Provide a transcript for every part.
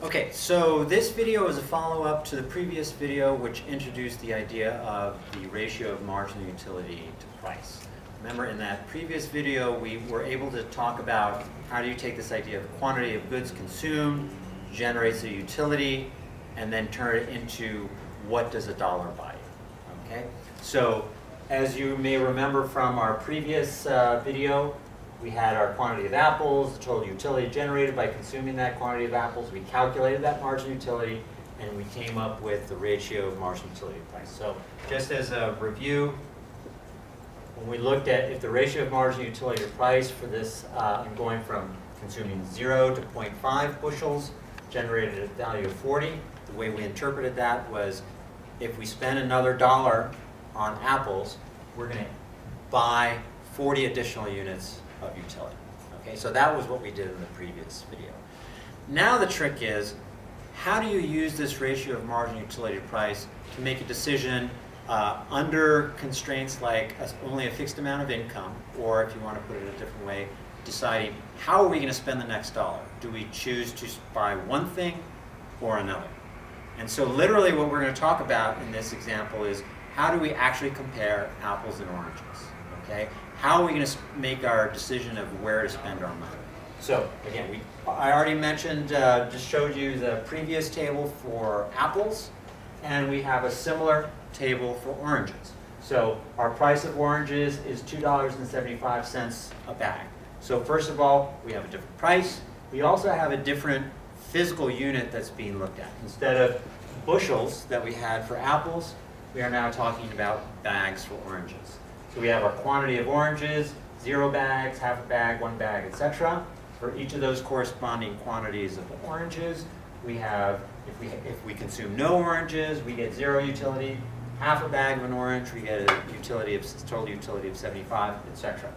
Okay, so this video is a follow-up to the previous video which introduced the idea of the ratio of marginal utility to price. Remember, in that previous video we were able to talk about how do you take this idea of quantity of goods consumed, generates a utility, and then turn it into what does a dollar buy you. Okay? So as you may remember from our previous video, we had our quantity of apples, the total utility generated by consuming that quantity of apples. We calculated that marginal utility, and we came up with the ratio of marginal utility to price. So just as a review, when we looked at if the ratio of marginal utility to price for this, going from consuming 0 to 0.5 bushels, generated a value of 40. The way we interpreted that was if we spend another dollar on apples, we're going to buy 40 additional units of utility. Okay, so that was what we did in the previous video. Now the trick is, how do you use this ratio of marginal utility to price to make a decision under constraints like only a fixed amount of income, or if you want to put it a different way, deciding how are we going to spend the next dollar? Do we choose to buy one thing or another? And so literally what we're going to talk about in this example is how do we actually compare apples and oranges? Okay? How are we going to make our decision of where to spend our money? So again, I already mentioned, just showed you the previous table for apples, and we have a similar table for oranges. So our price of oranges is $2.75 a bag. So first of all, we have a different price. We also have a different physical unit that's being looked at. Instead of bushels that we had for apples, we are now talking about bags for oranges. So we have our quantity of oranges, 0 bags, half a bag, 1 bag, etc. For each of those corresponding quantities of oranges, we have, if we consume no oranges, we get 0 utility. Half a bag of an orange, we get a total utility of 75, etc.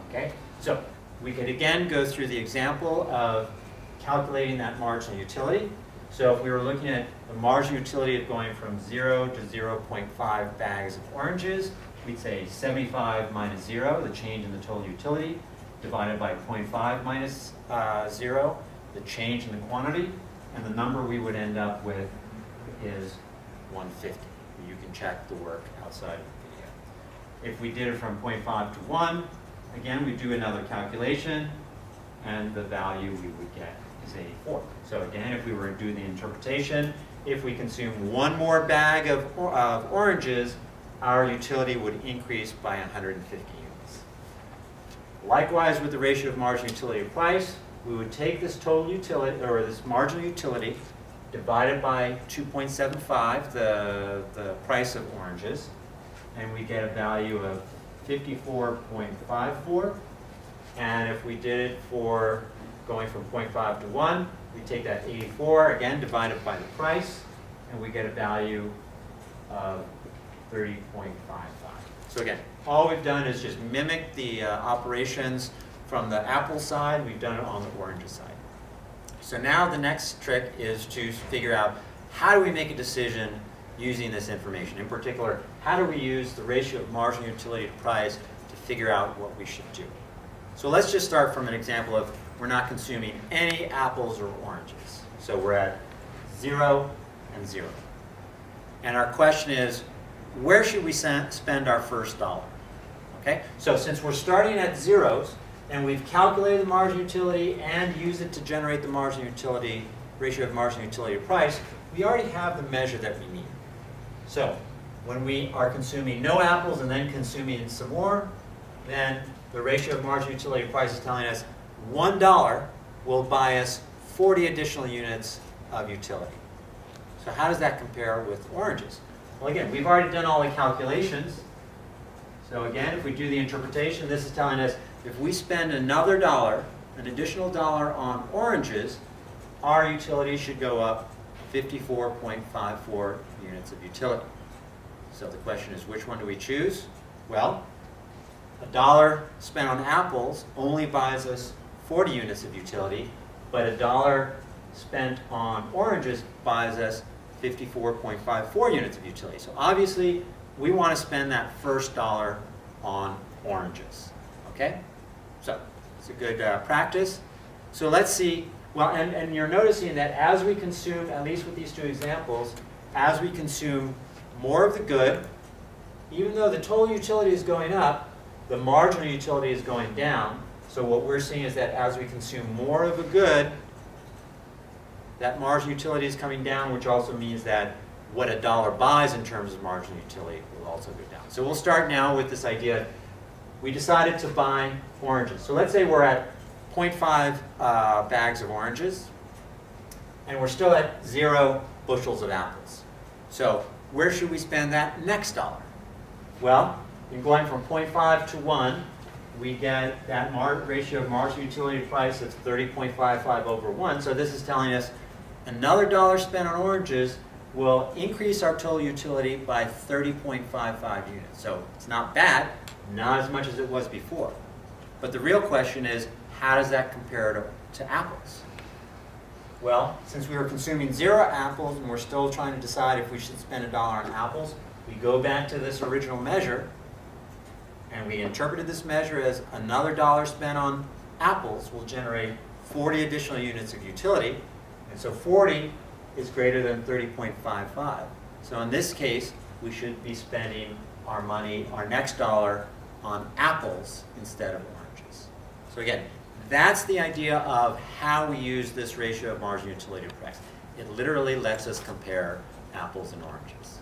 Okay? So we could again go through the example of calculating that marginal utility. So if we were looking at the marginal utility of going from 0 to 0.5 bags of oranges, we'd say 75 minus 0, the change in the total utility, divided by 0.5 minus 0, the change in the quantity, and the number we would end up with is 150. You can check the work outside of the video. If we did it from 0.5 to 1, again, we do another calculation, and the value we would get is 84. So again, if we were to do the interpretation, if we consume 1 more bag of oranges, our utility would increase by 150 units. Likewise, with the ratio of marginal utility to price, we would take this total utility, or this marginal utility, divided by 2.75, the price of oranges, and we get a value of 54.54. And if we did it for going from 0.5 to 1, we take that 84, again, divided by the price, and we get a value of 30.55. So again, all we've done is just mimic the operations from the apple side. We've done it on the orange side. So now the next trick is to figure out how do we make a decision using this information. In particular, how do we use the ratio of marginal utility to price to figure out what we should do? So let's just start from an example of we're not consuming any apples or oranges. So we're at 0 and 0. And our question is, where should we spend our first dollar? Okay, so since we're starting at zeros and we've calculated the marginal utility and used it to generate the marginal utility, ratio of marginal utility to price, we already have the measure that we need. So when we are consuming no apples and then consuming some more, then the ratio of marginal utility to price is telling us $1 will buy us 40 additional units of utility. So how does that compare with oranges? Well, again, we've already done all the calculations. So again, if we do the interpretation, this is telling us if we spend another dollar, an additional dollar on oranges, our utility should go up 54.54 units of utility. So the question is, which one do we choose? Well, $1 spent on apples only buys us 40 units of utility, but $1 spent on oranges buys us 54.54 units of utility. So obviously, we want to spend that first dollar on oranges. Okay? So it's a good practice. So let's see Well, and you're noticing that as we consume, at least with these two examples, as we consume more of the good, even though the total utility is going up, the marginal utility is going down. So what we're seeing is that as we consume more of a good, that marginal utility is coming down, which also means that what a dollar buys in terms of marginal utility will also go down. So we'll start now with this idea. We decided to buy oranges. So let's say we're at 0.5 bags of oranges, and we're still at 0 bushels of apples. So where should we spend that next dollar? Well, in going from 0.5 to 1, we get that ratio of marginal utility price of 30.55 over 1. So this is telling us another dollar spent on oranges will increase our total utility by 30.55 units. So it's not bad, not as much as it was before. But the real question is, how does that compare to apples? Well, since we were consuming 0 apples and we're still trying to decide if we should spend $1 on apples, we go back to this original measure, and we interpreted this measure as another dollar spent on apples will generate 40 additional units of utility. And so 40 is greater than 30.55. So in this case, we should be spending our money, our next dollar, on apples instead of oranges. So again, that's the idea of how we use this ratio of marginal utility to price. It literally lets us compare apples and oranges.